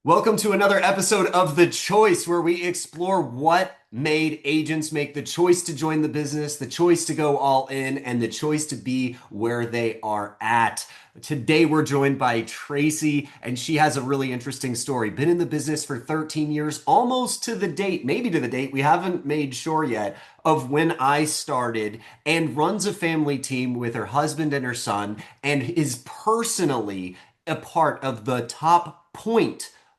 Welcome to another episode of The Choice, where we explore what made agents make the choice to join the business, the choice to go all in, and the choice to be where they are at. Today, we're joined by Tracie, and she has a really interesting story. Been in the business for 13 years, almost to the date, maybe to the date, we haven't made sure yet, of when I started, and runs a family team with her husband and her son, and is personally a part of the top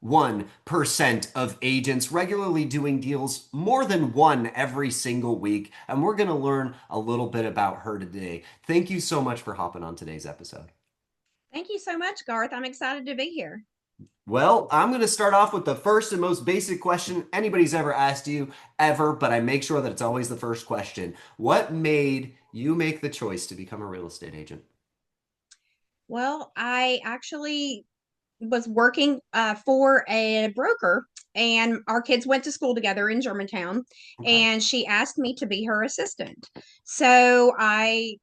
1% of agents regularly doing deals more than one every single week. And we're going to learn a little bit about her today. Thank you so much for hopping on today's episode. Thank you so much, Garth. I'm excited to be here. Well, I'm going to start off with the first and most basic question anybody's ever asked you, ever, but I make sure that it's always the first question. What made you make the choice to become a real estate agent? Well, I actually was working for a broker, and our kids went to school together in Germantown, Okay. and she asked me to be her assistant. So I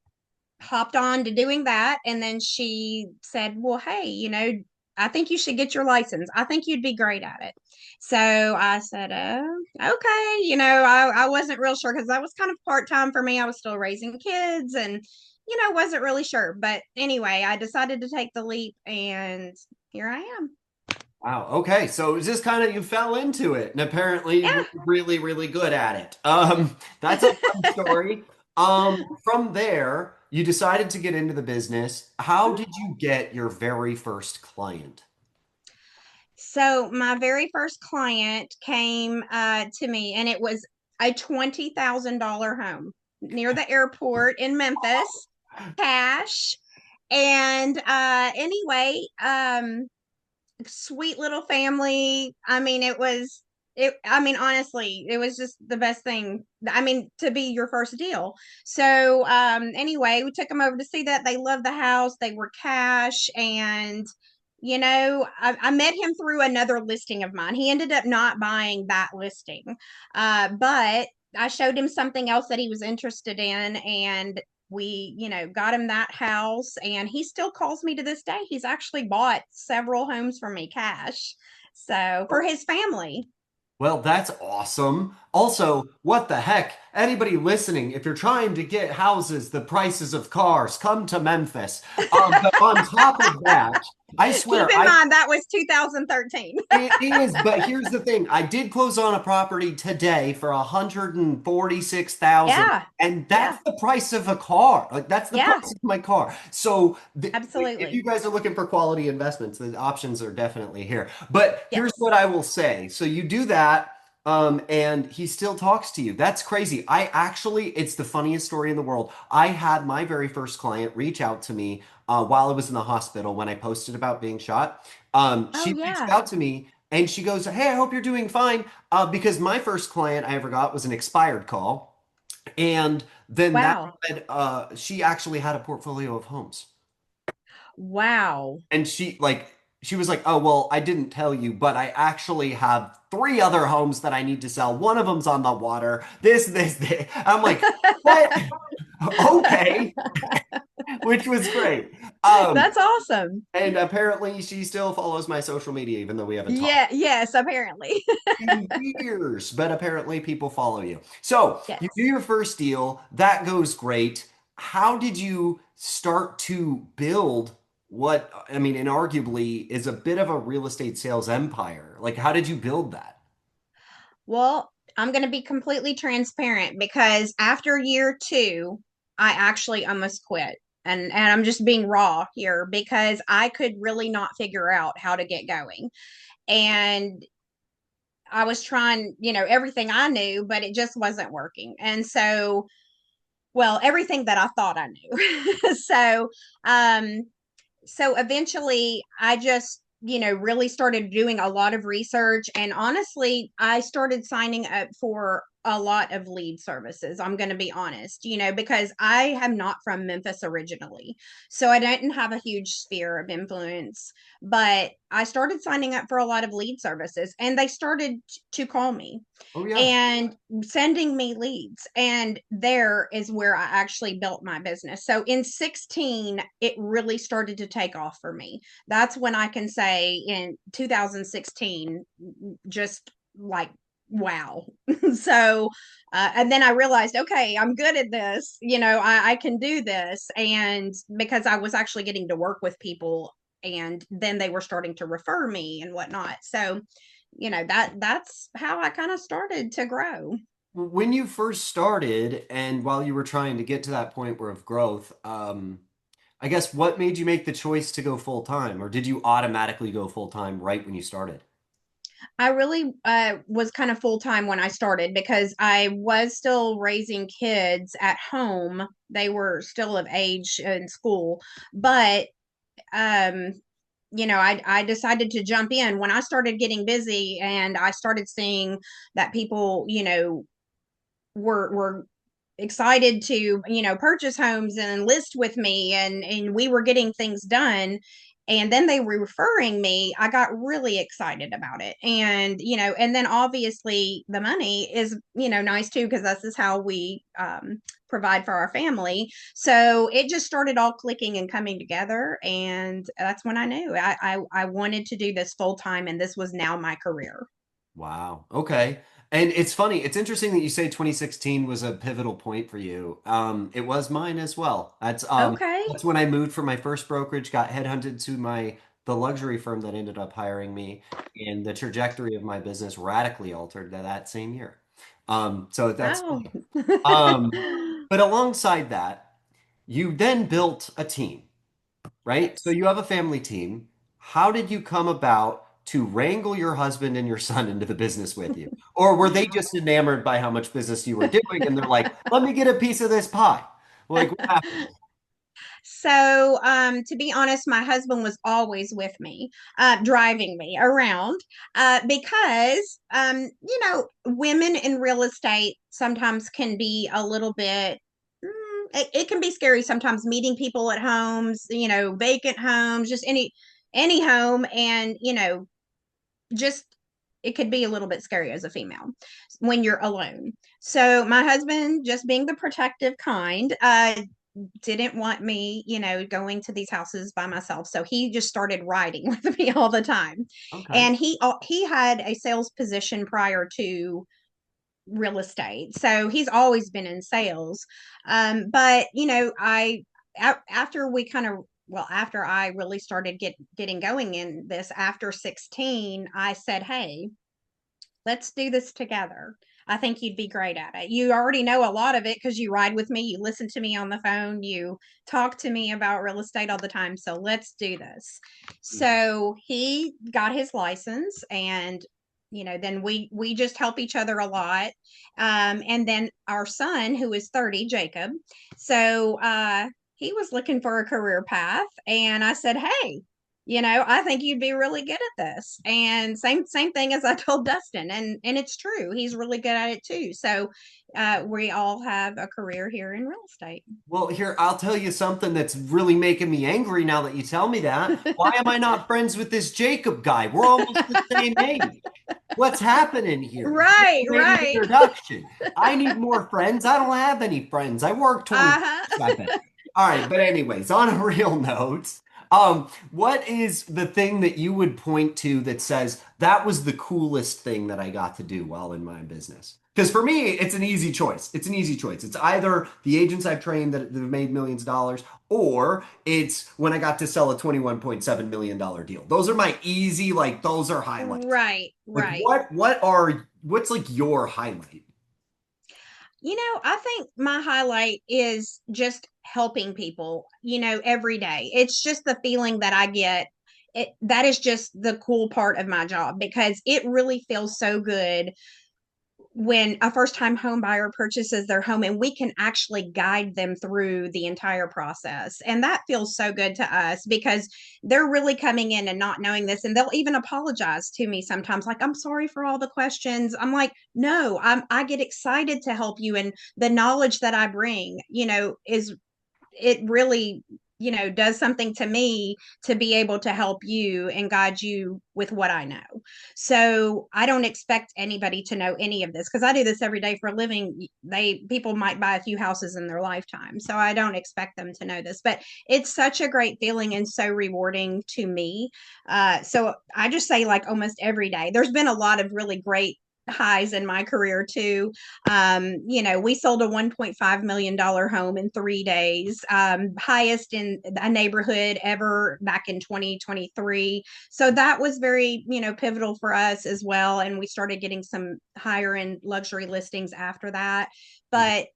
hopped on to doing that, and then she said, "Well, hey, I think you should get your license. I think you'd be great at it." So I said, okay. I wasn't real sure because that was kind of part time for me. I was still raising kids and, wasn't really sure. But anyway, I decided to take the leap, and here I am. Wow. Okay. So it was just kind of you fell into it, and apparently you were Yeah. really, really good at it. That's a fun story. From there, you decided to get into the business. How did you get your very first client? So my very first client came to me, and it was a $20,000 home near the airport in Memphis, cash. And anyway, sweet little family. I mean, honestly, it was just the best thing. I mean, to be your first deal. So anyway, we took them over to see that. They loved the house. They were cash. And I met him through another listing of mine. He ended up not buying that listing, but I showed him something else that he was interested in, and we got him that house, and he still calls me to this day. He's actually bought several homes from me cash, so for his family. Well, that's awesome. Also, what the heck? Anybody listening, if you're trying to get houses, the prices of cars, come to Memphis. But on top of that, I Keep swear, in mind that was 2013. it is, but here's the thing. I did close on a property today for 146,000, Yeah, and that's yeah, the price of a car. Like that's the yeah, price of my car. So if you absolutely. guys are looking for quality investments, the options are definitely here. But here's Yes. what I will say. So you do that, and he still talks to you. That's crazy. It's the funniest story in the world. I had my very first client reach out to me while I was in the hospital when I posted about being shot. Oh She reached yeah. out to me and she goes, "Hey, I hope you're doing fine." Because my first client I ever got was an expired call. And then that Wow. led, she actually had a portfolio of homes. Wow. And she was like, "Oh, well, I didn't tell you, but I actually have three other homes that I need to sell. One of them's on the water. This." I'm like, "What?" Okay, which was great. Um, That's awesome. and apparently she still follows my social media, even though we haven't talked Yeah, yes, apparently. in years, but apparently people follow you. So you do Yes. your first deal, that goes great. How did you start to build what, I mean, inarguably is a bit of a real estate sales empire? Like, how did you build that? Well, I'm going to be completely transparent because after year two, I actually almost quit. And I'm just being raw here because I could really not figure out how to get going. And I was trying, everything I knew, but it just wasn't working. And so, well, everything that I thought I knew. Um, so eventually I just really started doing a lot of research, and honestly I started signing up for a lot of lead services. I'm going to be honest, because I am not from Memphis originally. So I didn't have a huge sphere of influence, but I started signing up for a lot of lead services and they started to call me Oh yeah. and sending me leads. And there is where I actually built my business. So in 16, it really started to take off for me. That's when I can say in 2016, just like, wow. So, and then I realized, okay, I'm good at this. I can do this. And because I was actually getting to work with people and then they were starting to refer me and whatnot. So, that's how I kind of started to grow. When you first started and while you were trying to get to that point where of growth, I guess what made you make the choice to go full time, or did you automatically go full time right when you started? I really was kind of full time when I started because I was still raising kids at home. They were still of age in school, but um, I decided to jump in when I started getting busy and I started seeing that people, were excited to purchase homes and list with me, and we were getting things done, and then they were referring me. I got really excited about it, and and then obviously the money is nice too, because this is how we provide for our family. So it just started all clicking and coming together, and that's when I knew I wanted to do this full time, and this was now my career. Wow. Okay. And it's funny, it's interesting that you say 2016 was a pivotal point for you. It was mine as well. Okay. That's when I moved from my first brokerage, got headhunted to the luxury firm that ended up hiring me, and the trajectory of my business radically altered that same year. So that's Oh. funny. But alongside that, you then built a team, right? So Yes. you have a family team. How did you come about to wrangle your husband and your son into the business with you? Or were they just enamored by how much business you were doing and they're like, let me get a piece of this pie? Like, what happened? So, to be honest, my husband was always with me, driving me around, because, women in real estate sometimes can be a little bit, it can be scary sometimes meeting people at homes, vacant homes, just any home. And, just it could be a little bit scary as a female when you're alone. So my husband, just being the protective kind, didn't want me, going to these houses by myself. So he just started riding with me all the time. Okay. And he had a sales position prior to real estate. So he's always been in sales. But after we kind of after I really started getting going in this after 16, I said, "Hey, let's do this together. I think you'd be great at it. You already know a lot of it because you ride with me, you listen to me on the phone, you talk to me about real estate all the time. So let's do this." So he got his license, and then we just help each other a lot. And then our son, who is 30, Jacob, so he was looking for a career path, and I said, "Hey, I think you'd be really good at this." And same thing as I told Dustin, and it's true. He's really good at it too. So we all have a career here in real estate. Well, here, I'll tell you something that's really making me angry now that you tell me that. Why am I not friends with this Jacob guy? We're almost the same age. What's happening here? You Right, never made an right. introduction. I need more friends. I don't have any friends. I work Uh-huh. 24/7. All right, but anyways, on a real note, what is the thing that you would point to that says that was the coolest thing that I got to do while in my business? Because for me, it's an easy choice. It's an easy choice. It's either the agents I've trained that have made millions of dollars, or it's when I got to sell a $21.7 million deal. Those are my easy, like those are highlights. Right, Like right. what's like your highlight? I think my highlight is just helping people, every day. It's just the feeling that I get. That is just the cool part of my job because it really feels so good when a first time home buyer purchases their home, and we can actually guide them through the entire process. And that feels so good to us because they're really coming in and not knowing this. And they'll even apologize to me sometimes, like, I'm sorry for all the questions. I'm like, no, I get excited to help you. And the knowledge that I bring, is it really does something to me to be able to help you and guide you with what I know. So I don't expect anybody to know any of this because I do this every day for a living. People might buy a few houses in their lifetime, so I don't expect them to know this, but it's such a great feeling and so rewarding to me. So I just say, like, almost every day there's been a lot of really great highs in my career too. We sold a $1.5 million home in 3 days, highest in a neighborhood ever back in 2023. So that was very, pivotal for us as well. And we started getting some higher end luxury listings after that. But,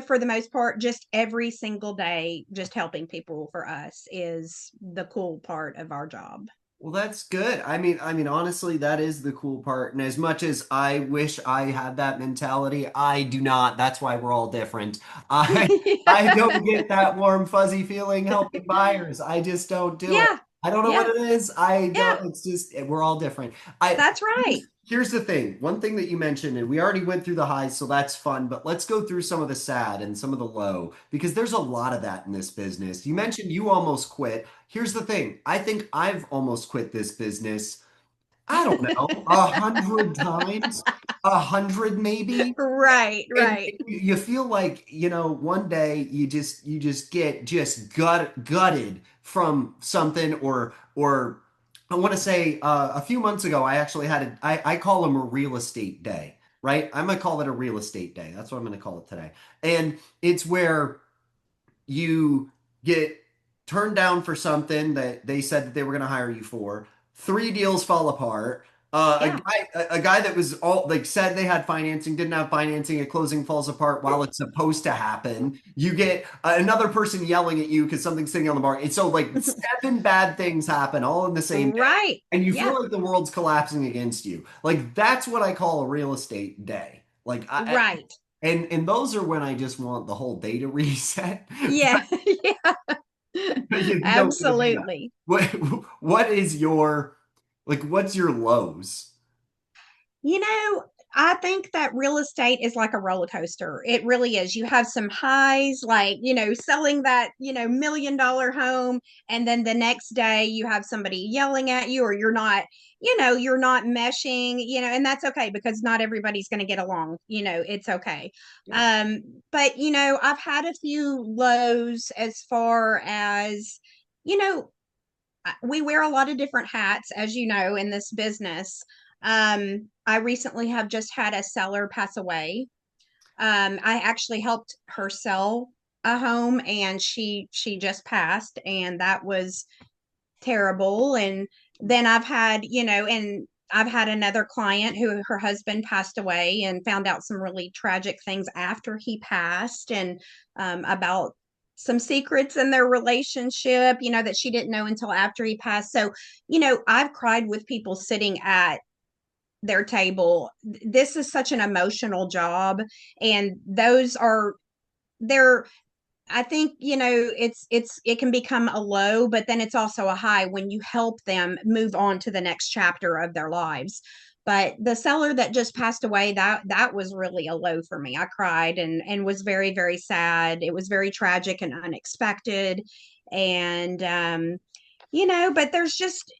for the most part, just every single day, just helping people for us is the cool part of our job. Well, that's good. I mean, honestly, that is the cool part. And as much as I wish I had that mentality, I do not. That's why we're all different. I I don't get that warm, fuzzy feeling helping buyers. I just don't do it. Yeah. I don't know what Yeah. it is. I Yeah. don't. It's just we're all different. I That's right. here's the thing. One thing that you mentioned, and we already went through the highs, so that's fun. But let's go through some of the sad and some of the low because there's a lot of that in this business. You mentioned you almost quit. Here's the thing. I think I've almost quit this business. I don't know, 100 times, 100 maybe. Right. And Right. you feel like, one day you just get just gutted from something or I want to say a few months ago I actually had I call them a real estate day, right? I'm gonna call it a real estate day. That's what I'm gonna call it today. And it's where you get turned down for something that they said that they were going to hire you for. Three deals fall apart. Yeah. A guy that was all like said they had financing, didn't have financing. A closing falls apart while it's supposed to happen. You get another person yelling at you because something's sitting on the market. So like seven bad things happen all in the same day, Right. and you Yeah. feel like the world's collapsing against you. Like that's what I call a real estate day. Right. And those are when I just want the whole day to reset. Yeah. Yeah. You don't get to do that. Absolutely. What what is your what's your lows? You know, I think that real estate is like a roller coaster. It really is. You have some highs, like, selling that, $1 million home. And then the next day you have somebody yelling at you, or you're not meshing, and that's okay because not everybody's going to get along. It's okay. Yeah. Um, but, I've had a few lows as far as, you know, we wear a lot of different hats, as you know, in this business. I recently have just had a seller pass away. I actually helped her sell a home, and she just passed, and that was terrible. And then I've had another client who her husband passed away and found out some really tragic things after he passed, and about some secrets in their relationship, that she didn't know until after he passed. So, I've cried with people sitting at their table. This is such an emotional job, and those are they're I think, it can become a low, but then it's also a high when you help them move on to the next chapter of their lives. But the seller that just passed away, that was really a low for me. I cried and was very, very sad. It was very tragic and unexpected. And but there's just,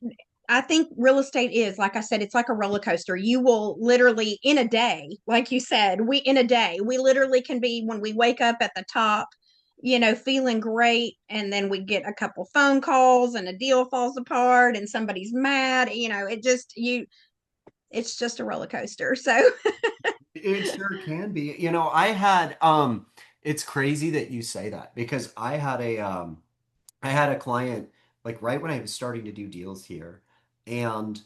I think real estate is, like I said, it's like a roller coaster. You will literally, in a day, like you said, in a day, we literally can be, when we wake up, at the top, feeling great. And then we get a couple phone calls and a deal falls apart and somebody's mad. It's just a roller coaster. So, It sure can be. I had it's crazy that you say that because I had a client like right when I was starting to do deals here, and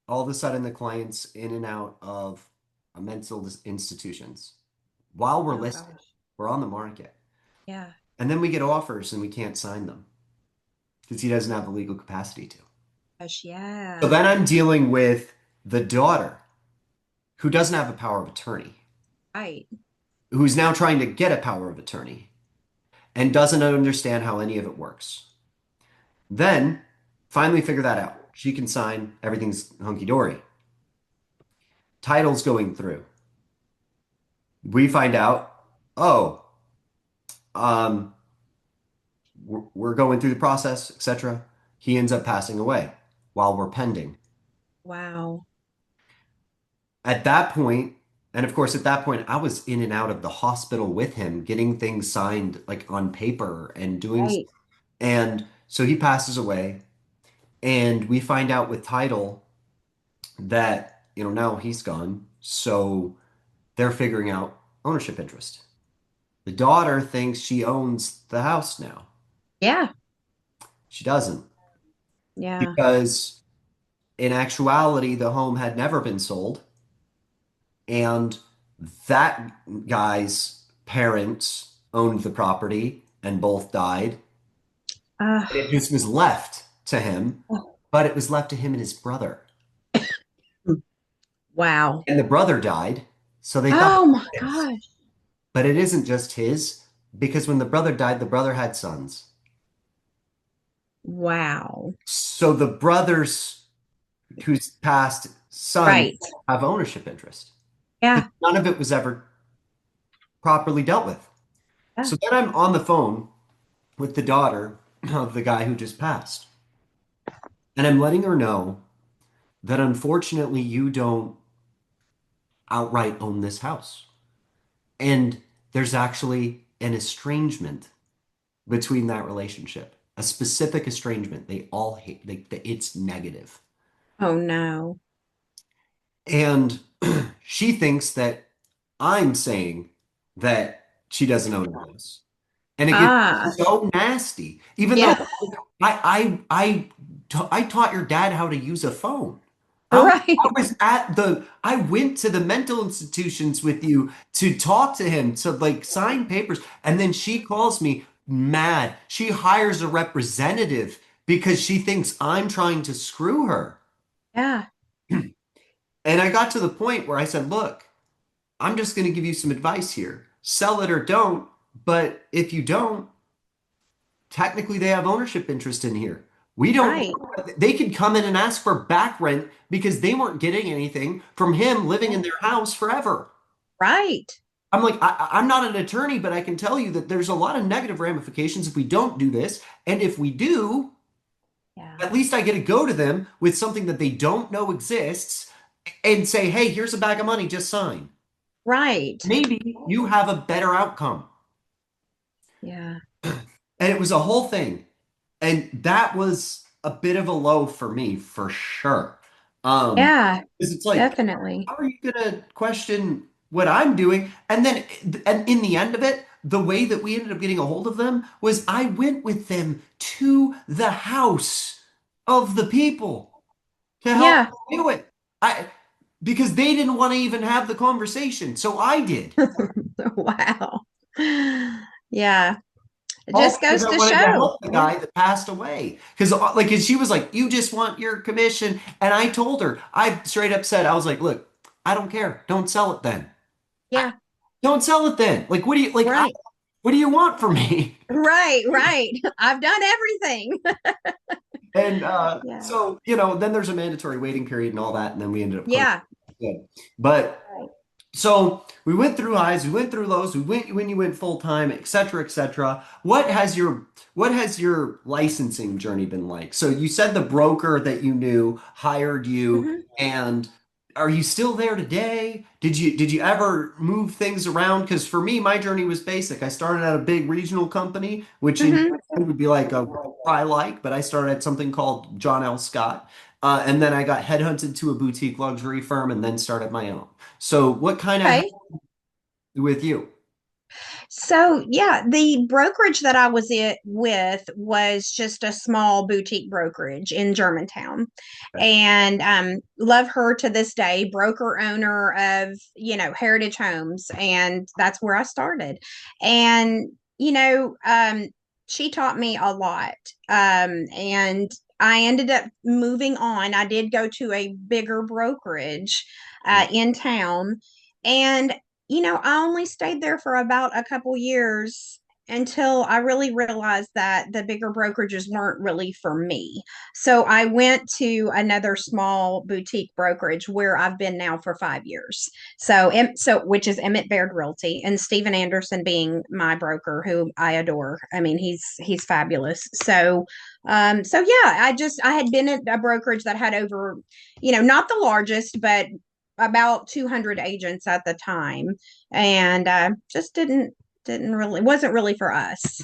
all of a sudden the client's in and out of mental institutions while we're oh listed. gosh. We're on the market. Yeah. And then we get offers and we can't sign them because he doesn't have the legal capacity to. Gosh, So yeah. then I'm dealing with the daughter who doesn't have a power of attorney. Right. who's now trying to get a power of attorney and doesn't understand how any of it works. Then finally figure that out. She can sign, everything's hunky dory. Title's going through. We find out, oh, um, we're going through the process, etc. He ends up passing away while we're pending. Wow. At that point, and of course, at that point, I was in and out of the hospital with him, getting things signed like on paper and doing. Right. And so he passes away, and we find out with title that, now he's gone. So they're figuring out ownership interest. The daughter thinks she owns the house now. Yeah. She doesn't, Yeah. because in actuality, the home had never been sold. And that guy's parents owned the property and both died. Uh, It just was left to him, but it was left to him and his brother. wow. And the brother died, so they thought Oh my it was his. gosh. But it isn't just his, because when the brother died, the brother had sons. Wow. So the brothers whose past sons Right. have ownership interest, because Yeah. none of it was ever properly dealt with. Yeah. So then I'm on the phone with the daughter of the guy who just passed. And I'm letting her know that unfortunately you don't outright own this house. And there's actually an estrangement between that relationship, a specific estrangement. They all hate, it's negative. Oh no. And she thinks that I'm saying that she doesn't own a house. And it gets Ah. so nasty, even though Yeah. I taught your dad how to use a phone. I Right. was I went to the mental institutions with you to talk to him, to like sign papers. And then she calls me mad. She hires a representative because she thinks I'm trying to screw her. Yeah. And I got to the point where I said, look, I'm just going to give you some advice here. Sell it or don't. But if you don't, technically they have ownership interest in here. We don't, Right. they could come in and ask for back rent because they weren't getting anything from him living in their house forever. Right. I'm like, I'm not an attorney, but I can tell you that there's a lot of negative ramifications if we don't do this. And if we do, Yeah. at least I get to go to them with something that they don't know exists and say, hey, here's a bag of money, just sign. Right. Maybe you have a better outcome. Yeah. And it was a whole thing. And that was a bit of a low for me, for sure. Yeah. Because it's like, Definitely. how are you gonna question what I'm doing? And then, and in the end of it, the way that we ended up getting a hold of them was I went with them to the house of the people to help Yeah. do it. I because they didn't want to even have the conversation, so I did. Wow. Yeah. It All just because goes I to wanted to show. help the Yeah. guy that passed away. Because like, and she was like, "You just want your commission," and I told her, I straight up said, "I was like, look, I don't care. Don't sell it then. Yeah. Don't sell it then. Like, what do you like? Right. What do you want from me?" Right. Right. I've done everything. And Yeah. so then there's a mandatory waiting period and all that, and then we ended up closing. Yeah. Good. But Right. so we went through highs, we went through lows, we went when you went full time, et cetera, et cetera. What has your licensing journey been like? So you said the broker that you knew hired you, Hmm. and are you still there today? Did you ever move things around? Because for me, my journey was basic. I started at a big regional company, which in Hmm. would be like a I like, but I started at something called John L. Scott. And then I got headhunted to a boutique luxury firm and then started my own. So what kind of Okay. happened with you? So, yeah, the brokerage that I was with was just a small boutique brokerage in Germantown. Okay. And love her to this day, broker owner of, Heritage Homes. And that's where I started. And, she taught me a lot. And I ended up moving on. I did go to a bigger brokerage in town. And I only stayed there for about a couple years until I really realized that the bigger brokerages weren't really for me. So I went to another small boutique brokerage where I've been now for 5 years. So which is Emmett Baird Realty, and Stephen Anderson being my broker, who I adore. I mean, he's fabulous. So yeah, I had been at a brokerage that had over, not the largest, but about 200 agents at the time, and just didn't really wasn't really for us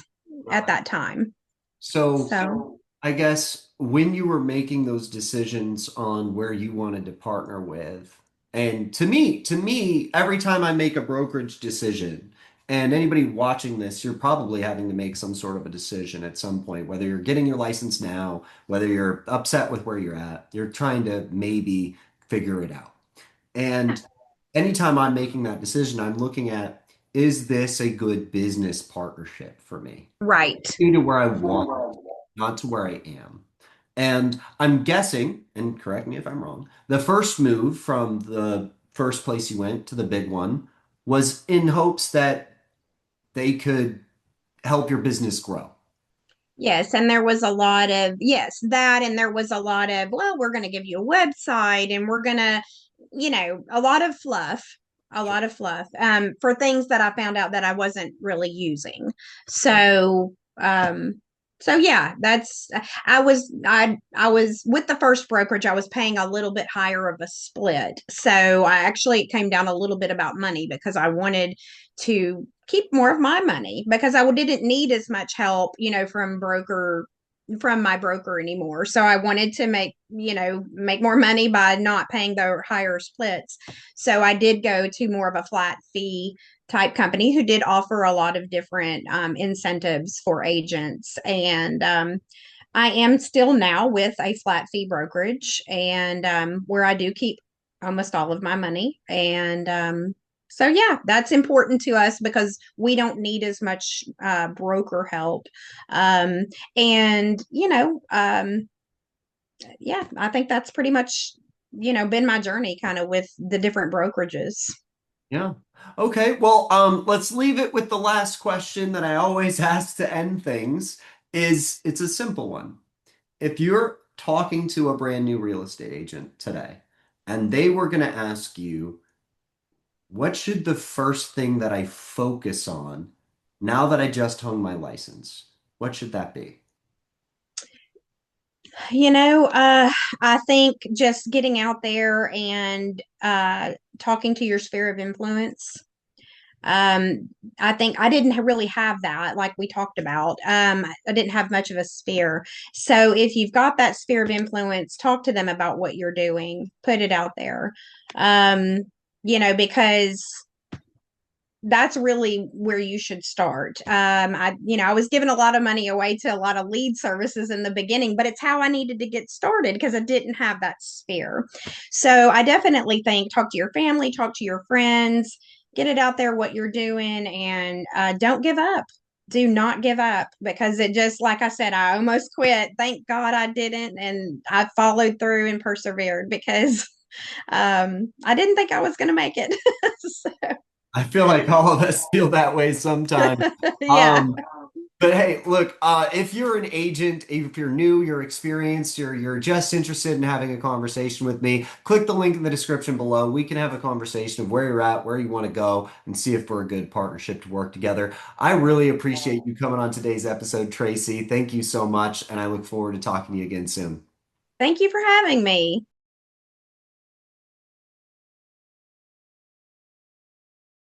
at that time. So So I guess when you were making those decisions on where you wanted to partner with, and to me, every time I make a brokerage decision, and anybody watching this, you're probably having to make some sort of a decision at some point, whether you're getting your license now, whether you're upset with where you're at, you're trying to maybe figure it out. And anytime I'm making that decision, I'm looking at, is this a good business partnership for me? right. Me to where I want, not to where I am. And I'm guessing, and correct me if I'm wrong, the first move from the first place you went to the big one was in hopes that they could help your business grow. Yes, and there was a lot of, yes, that, and there was a lot of, well, we're going to give you a website, and we're going to, a lot of fluff, a Sure. lot of fluff, for things that I found out that I wasn't really using. So, so yeah, I was with the first brokerage, I was paying a little bit higher of a split. So I actually, it came down a little bit about money because I wanted to keep more of my money because I didn't need as much help, from my broker anymore. So I wanted to make more money by not paying the higher splits. So I did go to more of a flat fee type company who did offer a lot of different incentives for agents. And I am still now with a flat fee brokerage, and where I do keep almost all of my money. And so, yeah, that's important to us because we don't need as much broker help. And, yeah, I think that's pretty much, been my journey kind of with the different brokerages. Yeah. Okay. Well, let's leave it with the last question that I always ask to end things. It's a simple one. If you're talking to a brand new real estate agent today and they were going to ask you, what should the first thing that I focus on now that I just hung my license? What should that be? I think just getting out there and talking to your sphere of influence. Um, I think I didn't really have that, like we talked about. I didn't have much of a sphere. So if you've got that sphere of influence, talk to them about what you're doing, put it out there. Um, because that's really where you should start. I was giving a lot of money away to a lot of lead services in the beginning, but it's how I needed to get started because I didn't have that sphere. So I definitely think talk to your family, talk to your friends, get it out there what you're doing, and don't give up. Do not give up because it just, like I said, I almost quit. Thank God I didn't. And I followed through and persevered because I didn't think I was going to make it. So, I feel like all of us feel that way sometimes. yeah. Um, but hey, look, if you're an agent, if you're new, you're experienced, you're just interested in having a conversation with me, click the link in the description below. We can have a conversation of where you're at, where you want to go, and see if we're a good partnership to work together. I really appreciate you coming on today's episode, Tracy. Thank you so much, and I look forward to talking to you again soon. Thank you for having me.